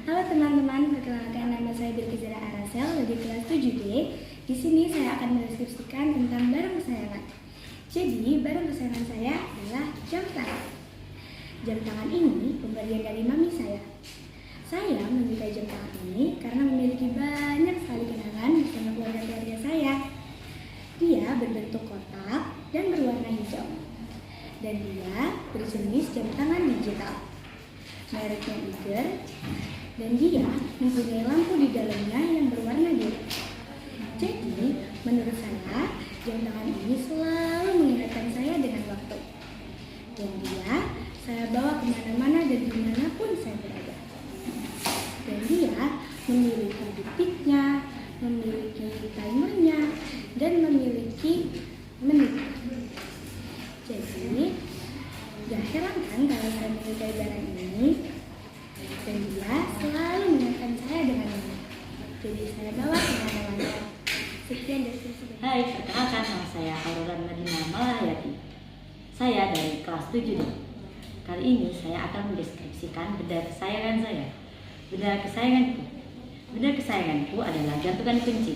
Halo teman-teman, perkenalkan nama saya Bilkizara Arasel dari kelas 7D. Di sini saya akan mendeskripsikan tentang barang kesayangan. Jadi, barang kesayangan saya adalah jam tangan. Jam tangan ini pemberian dari mami saya. Saya menyukai jam tangan ini karena memiliki banyak sekali kenangan bersama keluarga saya. Dia berbentuk kotak dan berwarna hijau. Dan dia berjenis jam tangan digital. Mereknya Iger, dan dia mempunyai lampu di dalamnya yang berwarna biru. Jadi, menurut saya, jam tangan ini selalu mengingatkan saya dengan waktu. Dan dia saya bawa kemana-mana dan dimanapun saya berada. Dan dia memiliki detiknya, memiliki timernya, dan memiliki menit. Jadi, gak heran kan kalau saya menyukai barang ini. Dan dia selalu mengingatkan saya dengan ini. Jadi saya bawa kemana-mana. Sekian deskripsi. Hai, perkenalkan nama saya Aurora Madina Malayati. Saya dari kelas 7D. Kali ini saya akan mendeskripsikan benda kesayangan saya. Benda kesayanganku adalah gantungan kunci.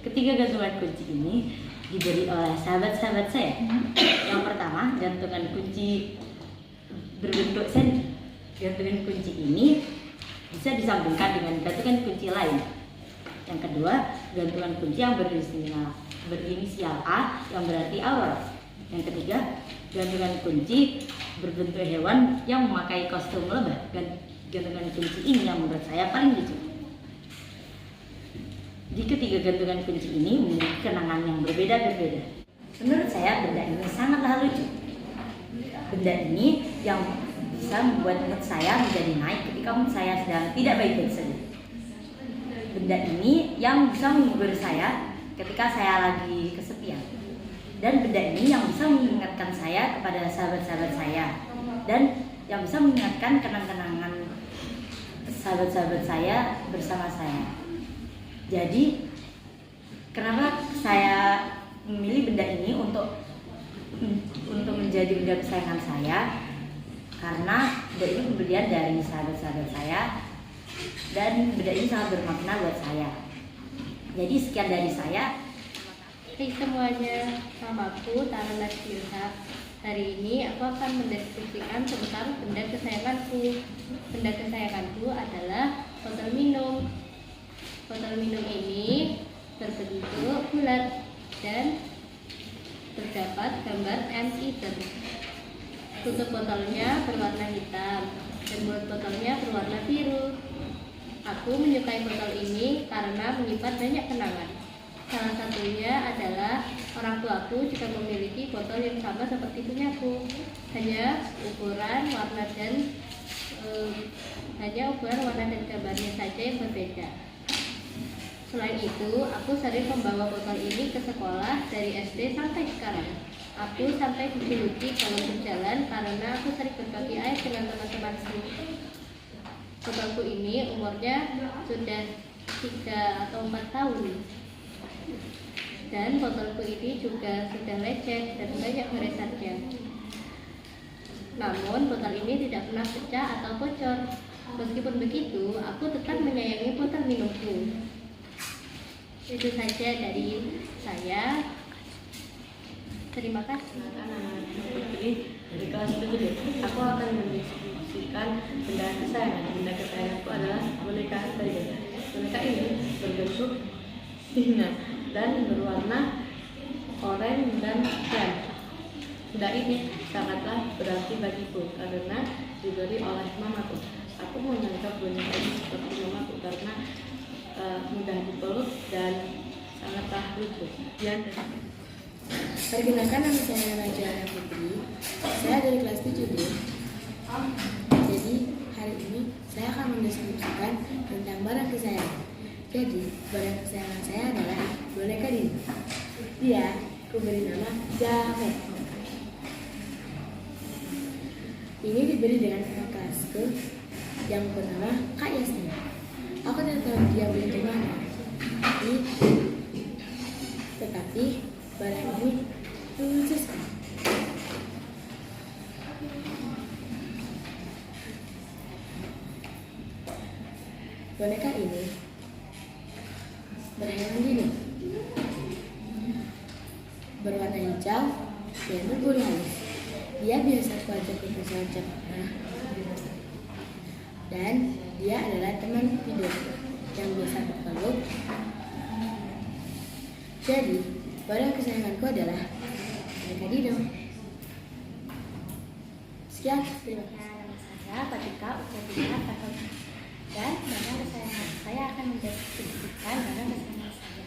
Ketiga gantungan kunci ini diberi oleh sahabat-sahabat saya. Yang pertama, gantungan kunci berbentuk sendi. Gantungan kunci ini bisa disambungkan dengan gantungan kunci lain. Yang kedua, gantungan kunci yang berinisial A yang berarti Aurora. Yang ketiga, gantungan kunci berbentuk hewan yang memakai kostum lebah. Gantungan kunci ini yang menurut saya paling lucu. Di ketiga gantungan kunci ini memiliki kenangan yang berbeda-berbeda. Menurut saya benda ini sangatlah lucu. Benda ini yang bisa membuat mood saya menjadi naik ketika mood saya sedang tidak baik-baik saja. Benda ini yang bisa menghibur saya ketika saya lagi kesepian. Dan benda ini yang bisa mengingatkan saya kepada sahabat-sahabat saya. Dan yang bisa mengingatkan kenang-kenangan sahabat-sahabat saya bersama saya. Jadi, kenapa saya memilih benda ini untuk menjadi benda kesayangan saya? Karena benda ini pemberian dari sahabat-sahabat saya dan benda ini sangat bermakna buat saya. Jadi sekian dari saya. Hai semuanya, namaku Tara Nasilha. Hari ini aku akan mendeskripsikan tentang benda kesayanganku. Benda kesayanganku adalah botol minum. Botol minum ini berbentuk bulat dan terdapat gambar M Eater. Tutup botolnya berwarna hitam dan mulut botolnya berwarna biru. Aku menyukai botol ini karena menyimpan banyak kenangan. Salah satunya adalah orang tuaku juga memiliki botol yang sama seperti punyaku. Hanya ukuran, warna dan gambarnya saja yang berbeda. Selain itu, aku sering membawa botol ini ke sekolah dari SD sampai sekarang. Aku sampai dijuluki kalau berjalan karena aku sering berbagi air dengan teman-temanku. Botolku ini umurnya sudah 3 atau 4 tahun. Dan botolku ini juga sudah lecet dan banyak goresannya. Namun botol ini tidak pernah pecah atau bocor. Meskipun begitu, aku tetap menyayangi botol minumku. Itu saja dari saya. Terima kasih. Dari kelas 7D, aku akan mendeskripsikan benda kesayangan. Benda kesayanganku adalah boneka Spider. Boneka ini berbentuk singa dan berwarna oranye dan krem. Benda ini sangatlah berarti bagiku karena diberi oleh mamaku. Aku menganggap boneka ini seperti mamaku karena mudah dipeluk dan sangatlah lucu. Perkenalkan nama saya Raja Putri. Saya dari kelas 7D. Jadi hari ini saya akan mendeskripsikan tentang barang kesayangan. Jadi barang kesayangan saya adalah boneka Dini. Dia aku beri nama Jamet. Ini diberi dengan kakak kelasku yang bernama Kak Yasmin. Aku tidak tahu dia beli di mana. Tetapi barang ini lucu sekali. Boneka ini berhewan dini, berwarna hijau dan berbulu halus. Dia biasa kuajak ke pesawat Jakarta, dan dia adalah teman tidur yang biasa berpeluk. Jadi, boneka kesayanganku adalah boneka Dido. Sekian, terima kasih. Nama saya Patika Ucapina Patok, dan barang kesayangan saya akan mendeskripsikan barang kesayangan saya.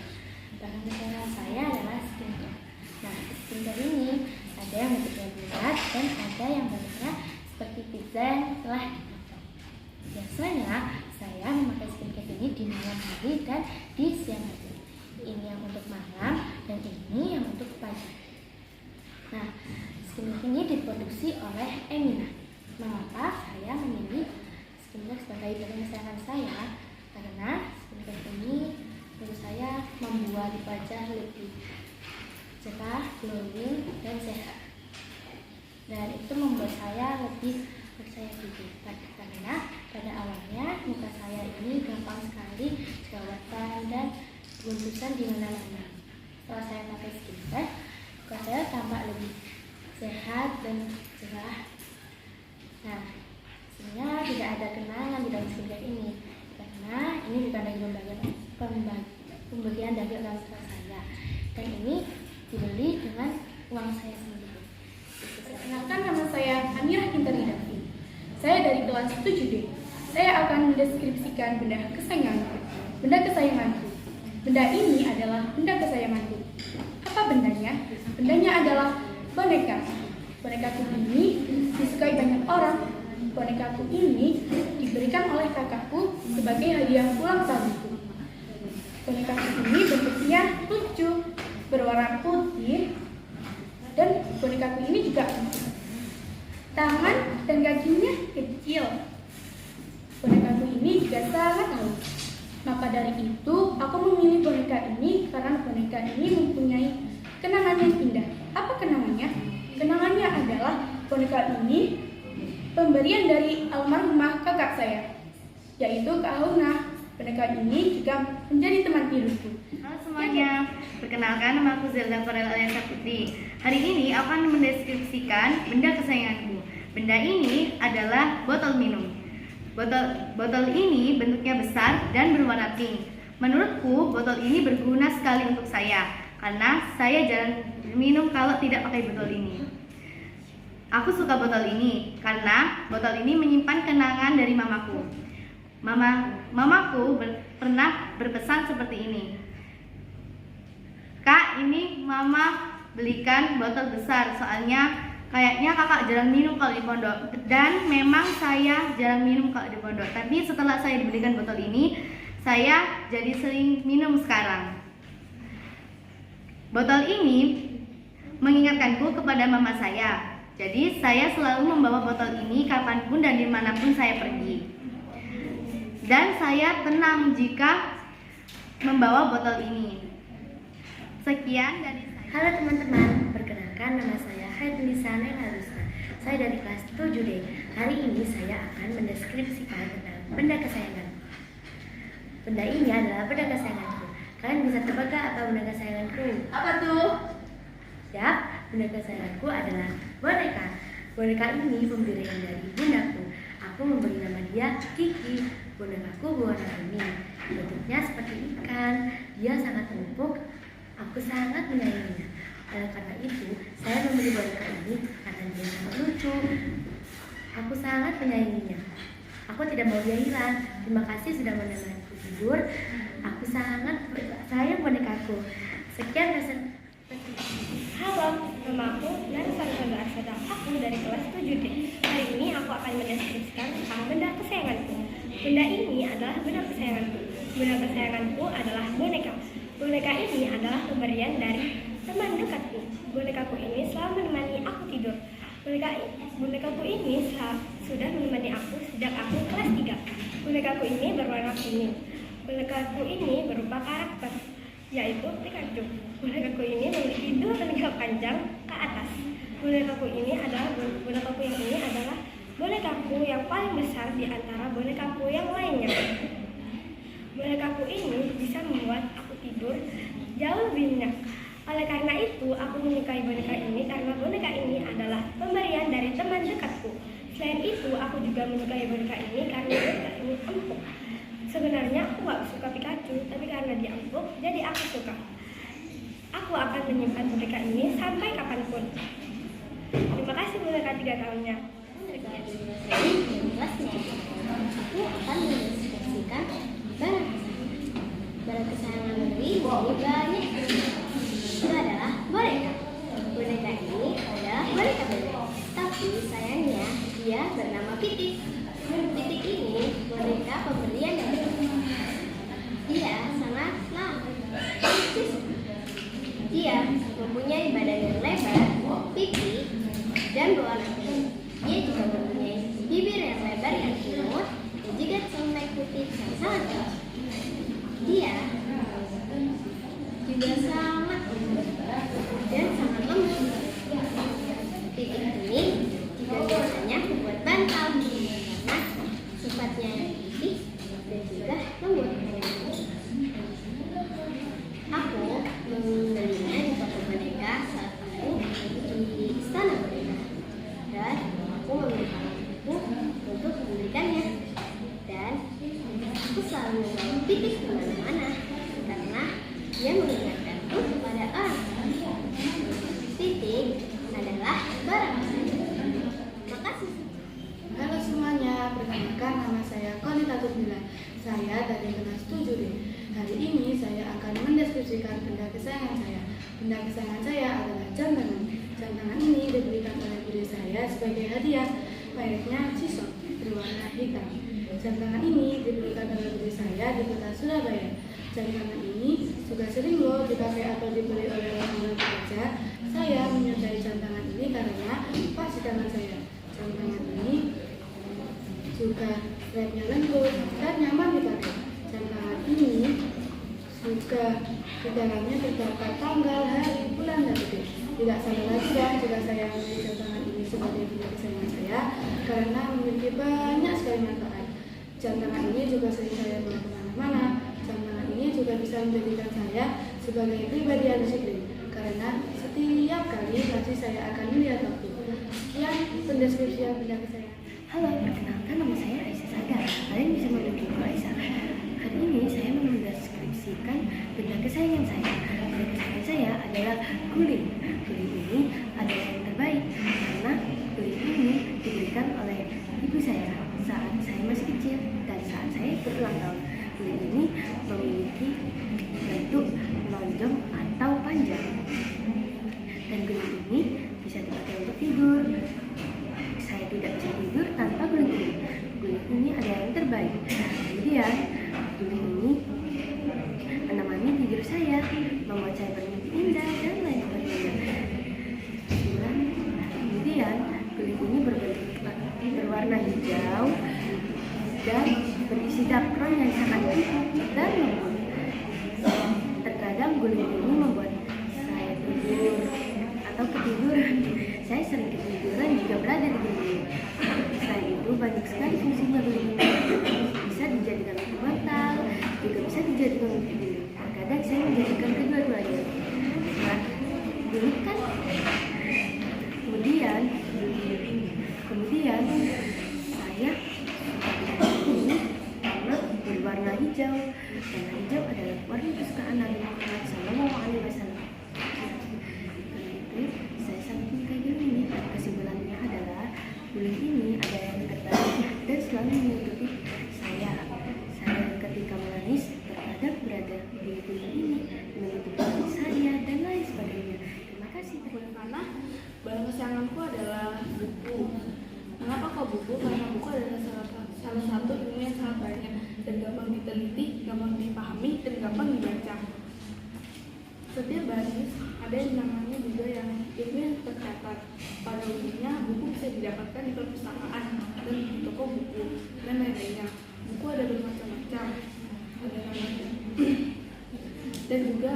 Barang kesayangan saya adalah skincare. Nah, skincare ini ada yang bentuknya bulat dan ada yang bentuknya seperti pizza yang telah dipotong. Biasanya saya memakai skincare ini di malam hari dan di siang hari. Ini yang untuk malam dan ini yang untuk pagi. Nah, skincare ini diproduksi oleh Emina. Mengapa saya memilih skincare sebagai barang kesayangan saya? Karena skincare ini menurut saya membuat wajah lebih cerah, glowing, dan sehat. Dan itu membuat saya lebih percaya diri. Karena pada awalnya muka saya ini gampang sekali jerawatan dan gundusan di mana-mana. Setelah saya pakai skincare, muka saya tampak lebih sehat dan cerah. Nah, sebenarnya tidak ada kenangan di dalam skincare ini, karena ini bukan dari pembelian dari orang tua saya, dan ini dibeli dengan uang saya sendiri. Perkenalkan, nama saya Amirah Interi Davi. Saya dari kelas 7D. Saya akan mendeskripsikan benda kesayanganku. Benda kesayanganku. Benda ini adalah benda kesayanganku. Apa bendanya? Bendanya adalah boneka. Bonekaku ini disukai banyak orang. Bonekaku ini diberikan oleh kakakku sebagai hadiah ulang tahunku. Bonekaku ini bentuknya lucu, berwarna putih, dan bonekaku ini juga tangan dan kakinya kecil. Bonekaku ini juga sangat halus. Maka dari itu, aku memilih boneka ini karena boneka ini mempunyai kenangan yang indah. Apa kenangannya? Kenangannya adalah boneka ini pemberian dari almarhumah kakak saya, yaitu Kak Hauna. Boneka ini juga menjadi teman tidurku. Halo semuanya, perkenalkan nama aku Zelda Farel Aliasa Putri. Hari ini aku akan mendeskripsikan benda kesayanganku. Benda ini adalah botol minum. Botol ini bentuknya besar dan berwarna pink. Menurutku, botol ini berguna sekali untuk saya, karena saya jarang minum kalau tidak pakai botol ini. Aku suka botol ini karena botol ini menyimpan kenangan dari mamaku. Mamaku pernah berpesan seperti ini. Kak, ini mama belikan botol besar, soalnya kayaknya kakak jarang minum kalau di pondok. Dan memang saya jarang minum kalau di pondok. Tapi setelah saya dibelikan botol ini, saya jadi sering minum sekarang. Botol ini mengingatkanku kepada mama saya. Jadi saya selalu membawa botol ini kapanpun dan dimanapun saya pergi. Dan saya tenang jika membawa botol ini. Sekian dari saya. Halo teman-teman, perkenalkan nama saya Haidulisa Harusa. Saya dari kelas 7D. Hari ini saya akan mendeskripsikan tentang benda kesayanganku. Benda ini adalah benda kesayanganku. Kalian bisa tebak gak apa benda kesayanganku? Apa tuh? Ya, benda kesayanganku adalah boneka. Boneka ini pemberian dari bundaku. Aku memberi nama dia Kiki. Bonekaku berwarna kuning. Bentuknya seperti ikan. Dia sangat empuk. Aku sangat menyayanginya. Oleh karena itu, saya membeli boneka ini karena dia sangat lucu. Aku sangat menyayanginya. Aku tidak mau dia hilang. Terima kasih sudah menemaniku tidur. Aku sangat sayang bonekaku. Sekian pesan. Halo, nama aku Narisa Sandra Arsyada. Aku dari kelas 7D. Hari ini aku akan mendeskripsikan tentang benda kesayanganku. Benda ini adalah benda kesayanganku. Benda kesayanganku adalah boneka. Boneka ini adalah pemberian dari teman dekatku. Bonekaku ini selalu menemani aku tidur. Bonekaku ini sudah menemani aku sejak aku kelas 3. Bonekaku ini berwarna kuning. Bonekaku ini berupa karakter, yaitu Pikachu. Bonekaku ini memiliki 2 tenaga panjang ke atas. Bonekaku yang ini adalah bonekaku yang paling besar di antara bonekaku yang lainnya. Oleh karena itu, aku menyukai boneka ini karena boneka ini adalah pemberian dari teman dekatku. Selain itu, aku juga menyukai boneka ini karena boneka ini empuk. Sebenarnya aku gak suka Pikachu, tapi karena dia empuk, jadi aku suka. Aku akan menyimpan boneka ini sampai kapanpun. Terima kasih boneka 3 tahunnya. Aku akan mendeskripsikan barang kesayangan Beli banyak. Itu adalah boneka. Boneka ini adalah boneka bebek. Tapi sayangnya dia bernama Pitik. Pitik ini boneka pemberian dari dia sangatlah lucu. Dia mempunyai badan yang lebar, pipi, dan berwarna putih. Dia juga mempunyai bibir yang lebar yang imut dan juga selai putih yang sangat kecil. Dia juga sangat lembut dan sangat lembut. Pitik ini juga biasanya membuat bantal karena sifatnya yang putih dan juga lembut. Aku membelinya di toko boneka saat aku di istana boneka, dan aku meminta ibuku untuk membelikannya. Dan aku selalu membawa Pitik kemana-mana karena dia mengingatkanku kepada orang. Pitik adalah barang saya. Terima kasih. Halo semuanya, perkenalkan nama saya Konita Turbila. Saya dari kelas 7D. Hari ini saya akan mendeskripsikan benda kesayangan saya. Benda kesayangan saya adalah jam tangan. Jam tangan ini diberikan oleh guru saya sebagai hadiah. Mereknya Cison, berwarna hitam. Jam tangan ini diberikan oleh guru saya di kota Surabaya. Jam tangan ini juga sering loh dipakai atau dibeli oleh orang-orang bekerja. Saya menyukai jam tangan ini karena pas di tangan saya. Jam tangan ini juga strapnya lembut dan nyaman dipakai. Jam tangan ini juga di dalamnya terdapat tanggal, hari, bulan, dan detik. Tidak salah lagi ya jika saya memilih jam tangan ini sebagai benda kesayangan saya karena memiliki banyak sekali manfaat. Jam tangan ini juga sering saya bawa kemana-mana. Jam tangan ini juga bisa menjadikan saya sebagai pribadi yang disiplin karena setiap kali pasti saya akan melihat waktu. Sekian pendeskripsian benda kesayangan. Halo, perkenalkan nama saya Aisyah Saga. Kalian bisa memanggilku Aisyah. Hari ini saya mendeskripsikan benda kesayangan saya. Benda kesayangan saya adalah guling. Guling ini adalah yang terbaik karena guling ini diberikan oleh ibu saya saat saya masih kecil dan saat saya berulang tahun. Guling ini memiliki bentuk lonjong atau panjang. Dan guling ini bisa dipakai untuk tidur. Saya tidak bisa tidur tanpa guling ini. Guling ini adalah yang terbaik. Kemudian guling ini menemani tidur saya, membuat saya bermimpi indah dan lain sebagainya. Kemudian guling ini berwarna hijau dan berisi dakron yang sangat empuk dan lembut. Terkadang guling ini membuat saya tidur atau ketiduran. Saya sering ketiduran jika berada di guling ini. Selain itu banyak sekali fungsinya guling ini. Bisa dijadikan untuk bantal, juga bisa dijadikan untuk tidur. Terkadang saya menjadikan kedua-duanya. Nah, guling kan. Kemudian saya suka ini karena berwarna hijau. Warna hijau adalah warna kesukaan Nabi Muhammad SAW. Saya sangat menyukai guling ini. Kesimpulannya adalah guling ini adalah yang terbaik dan selalu menutupi saya. Saya ketika menangis terkadang berada di guling ini menutupi saya dan lain sebagainya. Terima kasih. Karena barang kesayanganku adalah buku. Mengapa kok buku? Karena buku adalah salah satu ilmu yang sangat banyak dan gampang diteliti, gampang dipahami, dan gampang dibaca. Setiap baris ada yang namanya juga yang ilmu yang tercatat. Pada umumnya buku bisa didapatkan di perpustakaan dan di toko buku dan lain-lainnya. Buku ada bermacam-macam, ada namanya dan juga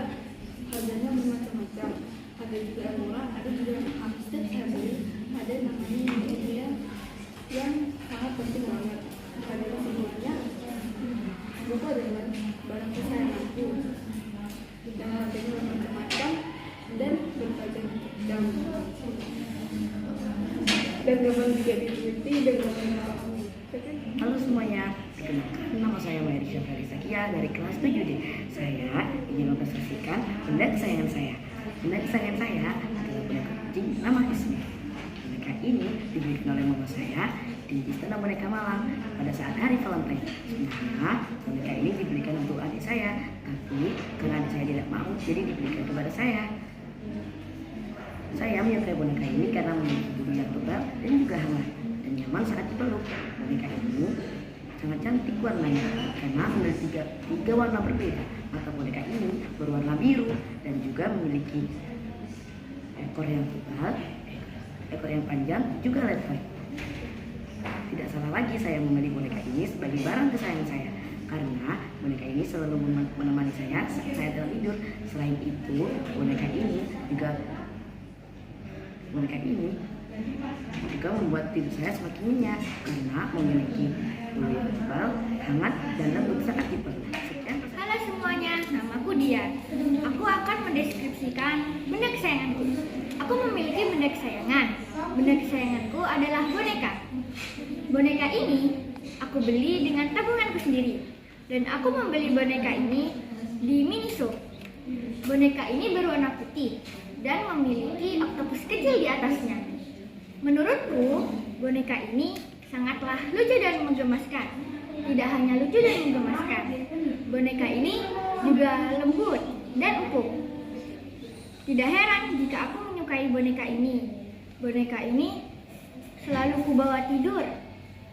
harganya bermacam-macam. Ada juga yang murah, ada juga yang mahal. Setiap saya beli ada namanya buku yang sangat penting banget. Pada kesimpulannya buku adalah barang kesayanganku dan harganya bermacam-macam dan dan gampang juga dimengerti dan gampang dipahami. Halo semuanya, perkenalkan nama saya Mairi Syafari Zakia dari kelas 7D. Saya ingin mempresentasikan benda kesayangan saya. Benda kesayangan saya adalah boneka kucing nama Ismi. Boneka ini diberikan oleh mama saya di Istana Boneka Malang pada saat hari Valentine. Sebenarnya boneka ini diberikan untuk adik saya, tapi karena adik saya tidak mau, jadi diberikan kepada saya. Saya menyukai boneka ini karena memiliki bulu yang tebal dan juga hangat dan nyaman saat dipeluk. Boneka ini sangat cantik warnanya karena memiliki tiga warna berbeda. Mata boneka ini berwarna biru dan juga memiliki ekor yang tebal, ekor yang panjang, juga lebar. Tidak salah lagi saya membeli boneka ini sebagai barang kesayangan saya karena boneka ini selalu menemani saya saat saya dalam tidur. Selain itu, boneka ini juga membuat tidur saya semakin nyenyak karena memiliki bulu yang tebal, hangat, dan lembut saat dipeluk. Halo semuanya, namaku Dian. Aku akan mendeskripsikan benda kesayanganku. Aku memiliki benda kesayangan. Benda kesayanganku adalah boneka. Boneka ini aku beli dengan tabunganku sendiri. Dan aku membeli boneka ini di Miniso. Boneka ini berwarna putih dan memiliki oktopus kecil di atasnya. Menurutku, boneka ini sangatlah lucu dan menggemaskan. Tidak hanya lucu dan menggemaskan, boneka ini juga lembut dan empuk. Tidak heran jika aku menyukai boneka ini. Boneka ini selalu kubawa tidur.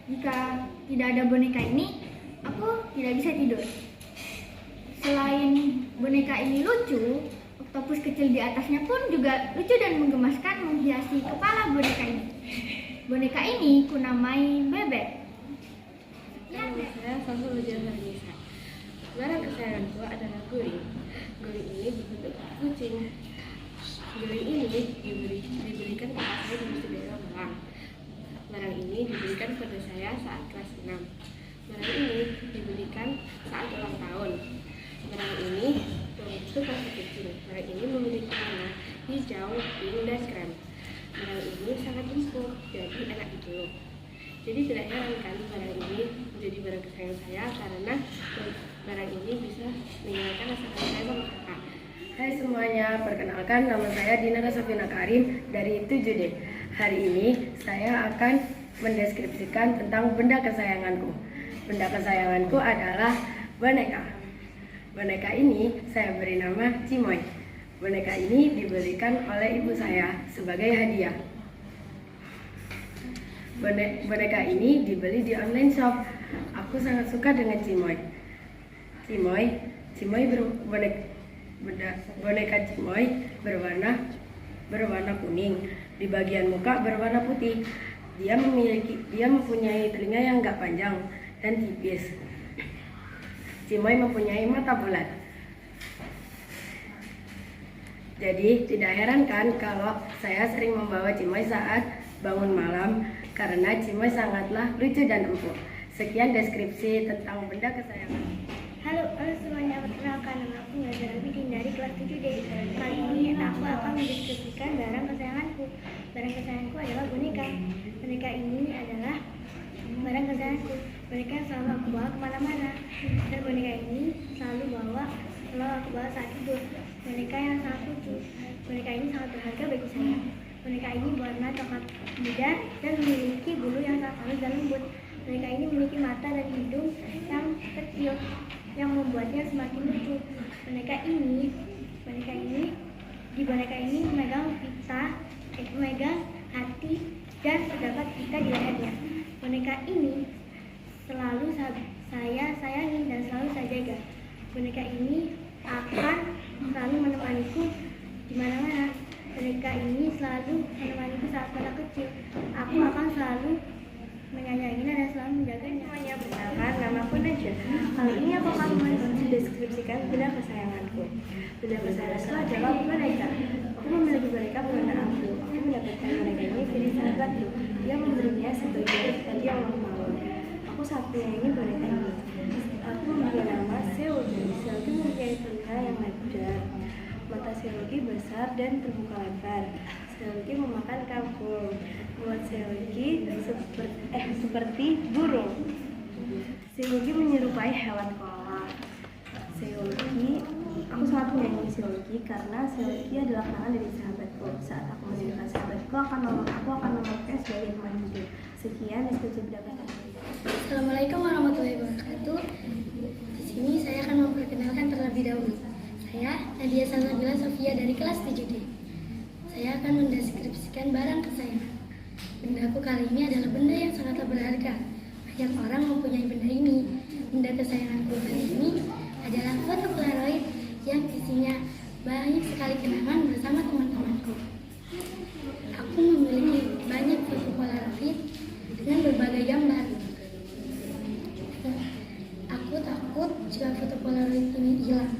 Jika tidak ada boneka ini, aku tidak bisa tidur. Selain boneka ini lucu, oktopus kecil di atasnya pun juga lucu dan menggemaskan menghiasi kepala boneka ini. Boneka ini kunamai Bebek. Saya Samsul Nisa. Barang kesayanganku adalah guling. Guling ini berbentuk kucing. Guling ini diberikan kepada saya di Istana Malang. Barang ini diberikan pada saya saat kelas 6. Barang ini diberikan saat ulang tahun. Barang ini berbentuk kaki kecil. Barang ini memiliki warna hijau, pink, dan krem. Barang ini sangat empuk, jadi enak dipeluk. Jadi tidak heran kan barang ini menjadi barang kesayangan saya karena barang ini bisa menghilangkan rasa kangen saya sama kakak. Hai semuanya, perkenalkan nama saya Dinara Safina Karim dari 7D. Hari ini saya akan mendeskripsikan tentang benda kesayanganku. Benda kesayanganku adalah boneka. Boneka ini saya beri nama Cimoy. Boneka ini diberikan oleh ibu saya sebagai hadiah. Boneka ini dibeli di online shop. Aku sangat suka dengan Cimoy. Boneka Cimoy berwarna kuning. Di bagian muka berwarna putih. Dia mempunyai telinga yang enggak panjang dan tipis. Cimoy mempunyai mata bulat. Jadi tidak heran kan kalau saya sering membawa Cimoy saat bangun malam karena Cimoy sangatlah lucu dan empuk. Sekian deskripsi tentang benda kesayangan. Halo semuanya, perkenalkan nama aku Nazara Bidin dari kelas 7D. Kali ini aku akan mendeskripsikan barang kesayanganku. Barang kesayanganku adalah boneka. Boneka ini adalah barang kesayanganku. Boneka yang selalu aku bawa kemana-mana. Dan boneka ini selalu aku bawa saat tidur. Boneka yang sangat lucu. Boneka ini sangat berharga bagi saya. Boneka ini berwarna coklat muda dan memiliki bulu yang sangat halus dan lembut. Boneka ini memiliki mata dan hidung yang kecil yang membuatnya semakin lucu. Boneka ini memegang hati dan terdapat pita di lehernya. Boneka ini selalu saya sayangi dan selalu saya jaga. Boneka ini akan selalu menemaniku di mana-mana. Boneka ini selalu menemaniku saat masa kecil. Aku akan selalu menyayanginya dan selalu menjaganya. Semuanya, perkenalkan nama aku Najwa. Kali ini aku akan mendeskripsikan benda kesayanganku. Benda kesayanganku adalah boneka. Aku memiliki boneka berwarna abu. Aku mendapatkan boneka ini dari sahabatku. Dia memberinya sebagai hadiah ulang tahun. Aku sangat menyayangi boneka ini. Aku memberi nama Seogi. Seogi mempunyai telinga yang lebar. Mata Seogi besar dan terbuka lebar. Seolgi memakan kangkung. Buat Seolgi seperti burung. Seolgi menyerupai hewan koala. Seolgi, aku sangat menyayangi Seolgi karena Seolgi adalah kenangan dari sahabatku. Saat aku masih dekat sahabatku, aku akan memeluknya sebagai teman hidup. Sekian diskusi pendapat. Assalamualaikum warahmatullahi wabarakatuh. Di sini saya akan memperkenalkan terlebih dahulu. Saya Nadia Salsabila Sofia dari kelas 7D. Saya akan mendeskripsikan barang kesayangan. Bendaku kali ini adalah benda yang sangatlah berharga. Banyak orang mempunyai benda ini. Benda kesayanganku kali ini adalah foto Polaroid yang isinya banyak sekali kenangan bersama teman-temanku. Aku memiliki banyak foto Polaroid dengan berbagai gambar. Aku takut jika foto Polaroid ini hilang,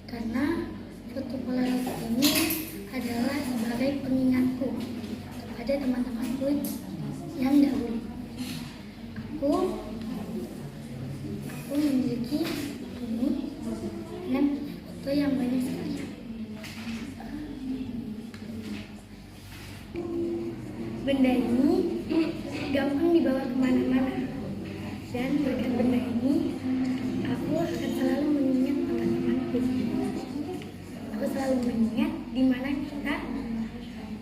karena foto Polaroid ini adalah sebagai pengingatku kepada teman-temanku yang dahulu. Aku memiliki ini dengan foto yang banyak sekali. Benda ini gampang dibawa kemana-mana, dan berkat benda ini aku akan selalu mengingat teman-temanku. Aku selalu mengingat di mana kita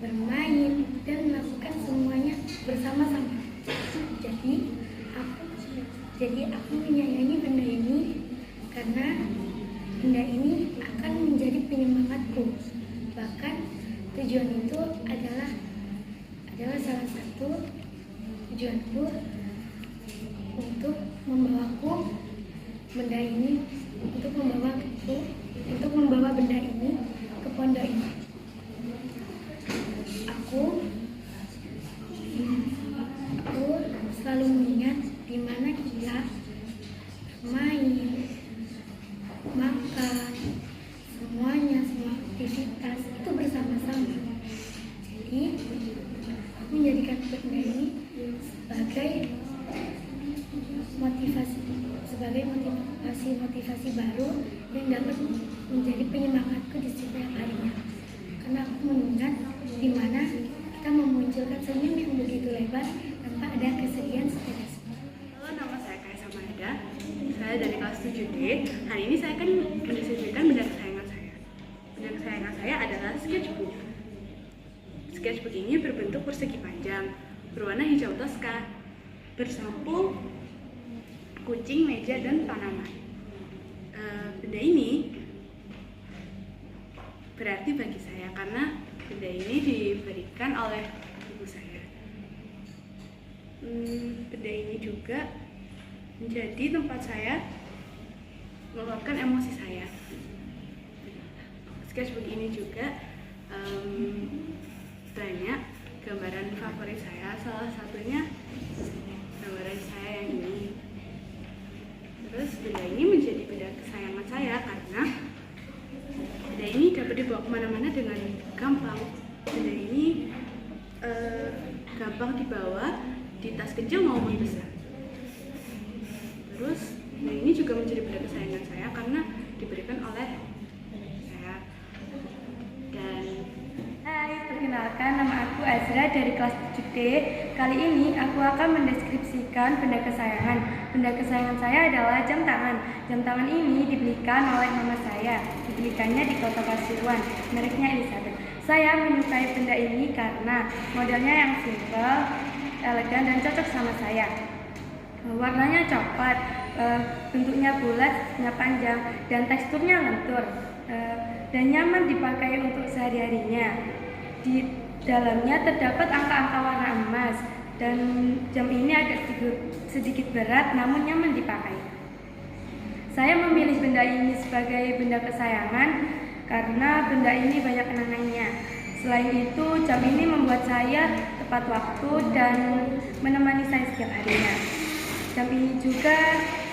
bermain dan melakukan semuanya bersama-sama. Jadi aku menyayangi benda ini karena benda ini akan menjadi penyemangatku. Bahkan tujuan itu adalah salah satu tujuanku untuk membawaku benda ini, untuk membawa benda ini ke pondok ini. Aku selalu mengingat di mana kita main, makan, semua aktivitas itu bersama-sama. Jadi aku menjadikan benda ini sebagai motivasi baru yang dapat menjadi penyemangatku di setiap harinya. Karena aku mengingat di mana kita memunculkan senyum yang begitu lebar tanpa ada kesedihan sedikit. Halo, nama saya Kaisa Maeda. Saya dari kelas 7D. Hari ini saya akan mendeskripsikan benda kesayangan saya. Benda kesayangan saya adalah sketchbook. Sketchbook ini berbentuk persegi panjang, berwarna hijau toska, bersampul kucing, meja, dan tanaman. Benda ini berarti bagi saya karena benda ini diberikan oleh ibu saya. Benda ini juga menjadi tempat saya meluapkan emosi saya. Sketchbook ini juga banyak gambaran favorit saya, salah satunya gambaran saya yang ini. Terus benda ini menjadi benda kesayangan saya karena benda ini dapat dibawa kemana-mana dengan gampang. Benda ini gampang dibawa di tas kecil maupun besar. Terus benda ini juga menjadi benda kesayangan saya karena diberikan oleh saya. Dan Hai, perkenalkan nama aku Azra dari kelas 7D. Kali ini aku akan mendeskripsikan benda kesayangan. Benda kesayangan saya adalah jam tangan. Jam tangan ini dibelikan oleh mama saya. Dibelikannya di Kota Pasuruan, mereknya Elizabeth. Saya menyukai benda ini karena modelnya yang simple, elegan, dan cocok sama saya. Warnanya coklat, bentuknya bulat, panjang, dan teksturnya lentur, dan nyaman dipakai untuk sehari-harinya. Di dalamnya terdapat angka-angka warna emas, dan jam ini agak sedikit berat namun nyaman dipakai. Saya memilih benda ini sebagai benda kesayangan karena benda ini banyak kenangannya. Selain itu, jam ini membuat saya tepat waktu dan menemani saya setiap harinya. Jam ini juga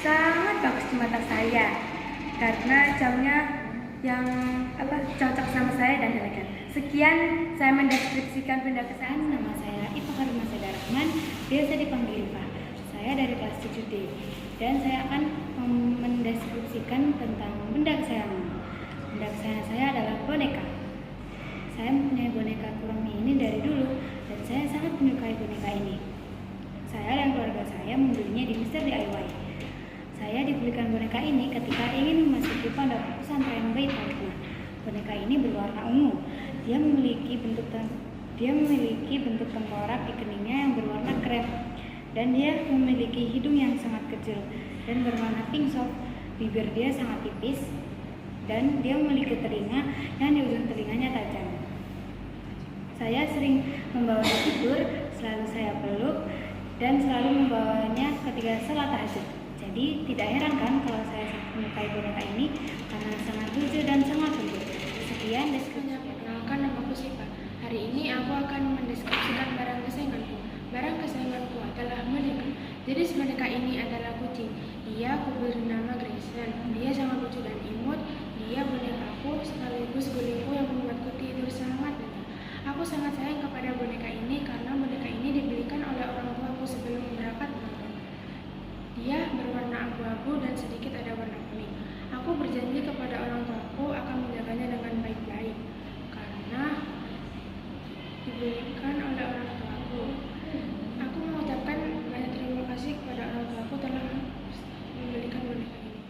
sangat bagus di mata saya karena jamnya yang cocok sama saya dan elegan. Sekian saya mendeskripsikan benda kesayangan. Nama saya Ifah Maseda Rahman, biasa dipanggil Ifah. Saya dari kelas 7D dan saya akan mendeskripsikan tentang benda kesayangan. Benda kesayangan saya adalah boneka. Saya mempunyai boneka Kuromi ini dari dulu dan saya sangat menyukai boneka ini. Saya dan keluarga saya membelinya di Mr. DIY. Saya dibelikan boneka ini ketika ingin memasuki pondok pesantren Baitul Hikmah. Boneka ini berwarna ungu. Dia memiliki bentuk tengkorak di keningnya yang berwarna krem, dan dia memiliki hidung yang sangat kecil dan berwarna pink soft. Bibir dia sangat tipis dan dia memiliki telinga yang di ujung telinganya tajam. Saya sering membawanya tidur, selalu saya peluk dan selalu membawanya ketika sholat tahajud. Jadi tidak heran kan kalau saya sangat menyukai boneka ini karena sangat lucu dan sangat lembut. Sekian deskripsi. Perkenalkan, namaku Siva. Hari ini aku akan mendeskripsikan barang kesayanganku. Barang kesayanganku adalah boneka. Jadi boneka ini adalah kucing. Aku bernama Grayson. Dia sangat lucu dan imut. Dia bonekaku sekaligus gulingku yang membuatku tidur sangat nyenyak. Aku sangat sayang kepada boneka ini karena boneka ini dibelikan oleh orang tuaku sebelum berangkat menonton. Dia berwarna abu-abu dan sedikit ada warna kuning. Aku berjanji kepada orang tuaku akan menjaganya dengan baik-baik karena dibelikan oleh orang tuaku. Aku mengucapkan banyak terima kasih kepada orang tuaku telah membelikan boneka ini.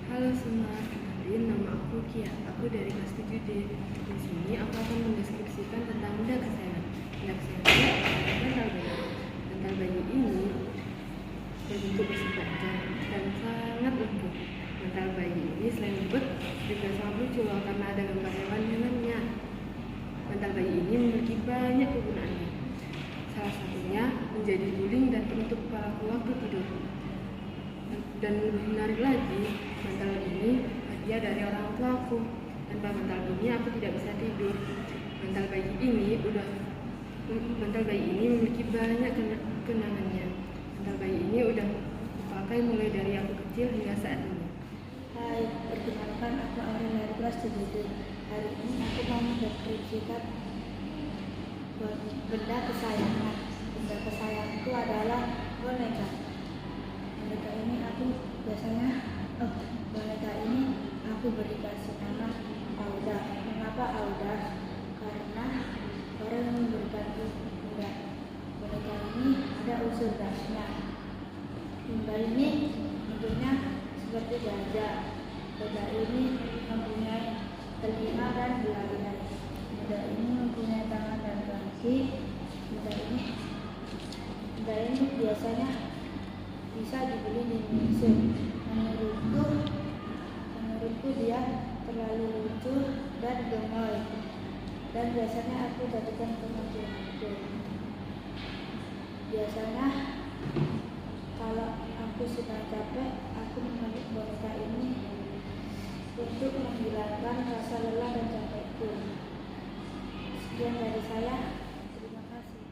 Halo semua, kenalin nama aku Kia. Aku dari kelas 7D. Di sini aku akan mendeskripsikan tentang benda kesayangan. Benda kesayangan adalah bantal bayi. Bantal bayi ini berbentuk besi panjang dan sangat lembut. Bantal bayi ini selain lembut juga sangat lucu karena ada gambar hewan di dalamnya. Bantal bayi ini memiliki banyak kegunaannya. Salah satunya menjadi guling dan penutup kepalaku waktu tidur. Dan lebih menarik lagi, bantal ini hadiah dari orang tuaku. Tanpa bantal ini aku tidak bisa tidur. Bantal bayi ini memiliki banyak kenangannya. Bantal bayi ini udah dipakai mulai dari aku kecil hingga saat ini. Hai, perkenalkan aku Aurel dari kelas 7D. Hari ini aku mau mendeskripsikan benda kesayangan. Benda kesayanganku adalah boneka. Boneka ini aku beri nama Auda. Mengapa Auda? Karena orang yang memberikan benda boneka ini ada unsur dasnya. Benda ini bentuknya seperti gajah. Benda ini mempunyai telinga dan belalai. Benda ini mempunyai tangan dan kaki. Benda ini biasanya bisa dibeli di museum. Menurutku dia terlalu lucu dan gemoy, dan biasanya aku jadikan teman-temanku. Biasanya kalau aku sudah capek, aku memeluk boneka ini untuk menghilangkan rasa lelah dan capekku. Sekian dari saya. Terima kasih.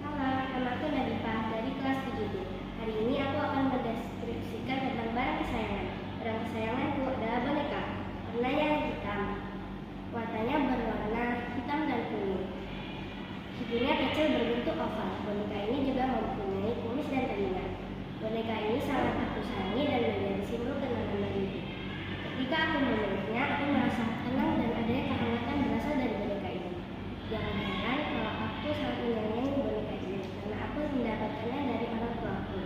Halo, namaku Nadifa dari kelas 7D. Hari ini aku akan mendeskripsikan tentang barang kesayangan. Barang kesayanganku adalah boneka. Warnanya hitam. Warnanya berwarna hitam dan kuning. Hidungnya kecil berbentuk oval. Boneka ini juga mempunyai kumis dan telinga. Boneka ini sangat aku sayangi dan menjadi simbol kenangan bagiku. Ketika aku memeluknya, aku merasa tenang dan adanya kehangatan berasal dari boneka ini. Jangan heran kalau aku sangat menyayangi boneka ini karena aku mendapatkannya dari orang tuaku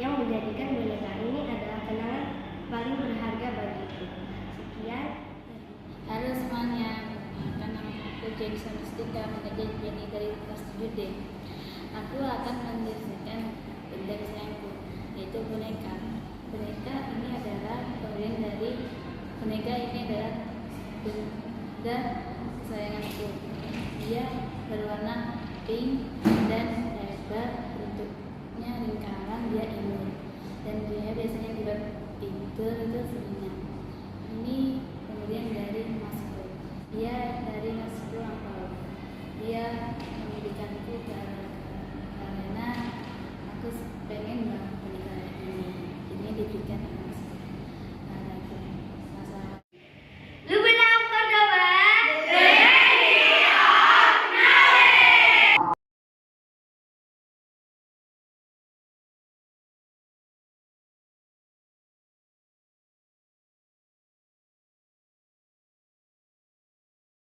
yang menjadikan boneka ini adalah kenangan paling berharga bagiku. Sekian. Halo semuanya, nama aku Jenny Samustika menjadi Jenny dari kelas 7D. Aku akan mendeskripsikan benda kesayanganku, yaitu boneka. Boneka ini adalah pemberian dari boneka ini adalah benda kesayanganku. Dia berwarna pink dan lebar, bentuknya lingkaran, dia imut, dan dia biasanya juga pintar itu seringnya.